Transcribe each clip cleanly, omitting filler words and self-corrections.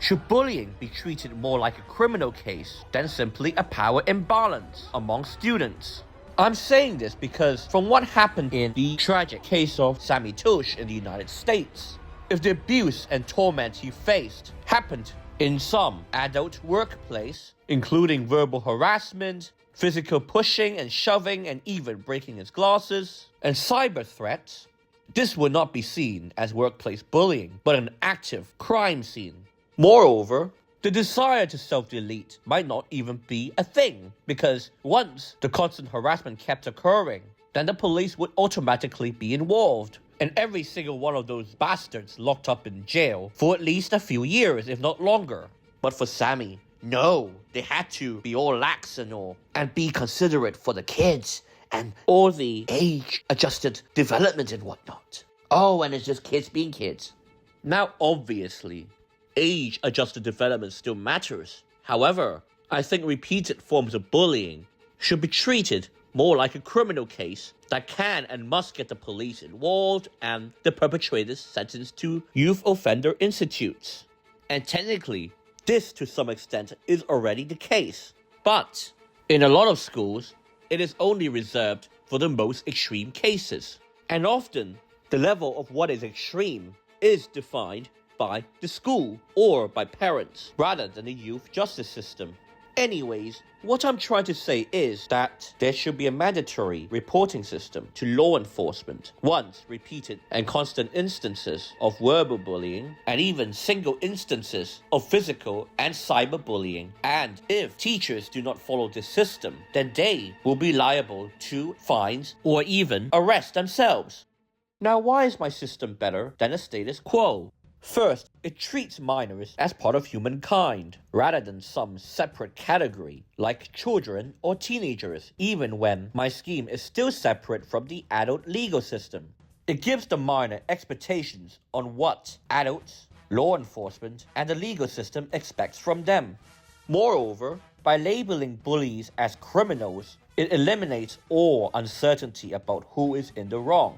Should bullying be treated more like a criminal case than simply a power imbalance among students? I'm saying this because from what happened in the tragic case of Sammy Tush in the United States, if the abuse and torment he faced happened in some adult workplace, including verbal harassment, physical pushing and shoving, and even breaking his glasses, and cyber threats, this would not be seen as workplace bullying, but an active crime scene. Moreover, the desire to self-delete might not even be a thing, because once the constant harassment kept occurring, then the police would automatically be involved, and every single one of those bastards locked up in jail for at least a few years, if not longer. But for Sammy, no, they had to be all lax and all, and be considerate for the kids, and all the age-adjusted development and whatnot. Oh, and it's just kids being kids. Now, obviously, age-adjusted development still matters. However, I think repeated forms of bullying should be treated more like a criminal case that can and must get the police involved and the perpetrators sentenced to youth offender institutes. And technically, this to some extent is already the case. But in a lot of schools, it is only reserved for the most extreme cases. And often, the level of what is extreme is defined by the school or by parents rather than the youth justice system. Anyways, what I'm trying to say is that there should be a mandatory reporting system to law enforcement once repeated and constant instances of verbal bullying and even single instances of physical and cyberbullying. And if teachers do not follow this system, then they will be liable to fines or even arrest themselves. Now, why is my system better than the status quo? First, it treats minors as part of humankind, rather than some separate category, like children or teenagers, even when my scheme is still separate from the adult legal system. It gives the minor expectations on what adults, law enforcement, and the legal system expects from them. Moreover, by labeling bullies as criminals, it eliminates all uncertainty about who is in the wrong.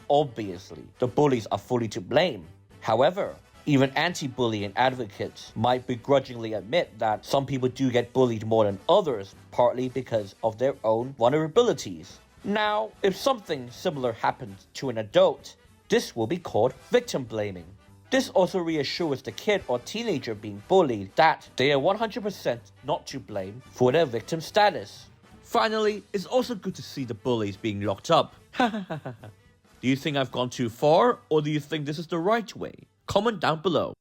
Obviously, the bullies are fully to blame. However, even anti-bullying advocates might begrudgingly admit that some people do get bullied more than others, partly because of their own vulnerabilities. Now, if something similar happens to an adult, this will be called victim blaming. This also reassures the kid or teenager being bullied that they are 100% not to blame for their victim status. Finally, it's also good to see the bullies being locked up. Do you think I've gone too far, or do you think this is the right way? Comment down below.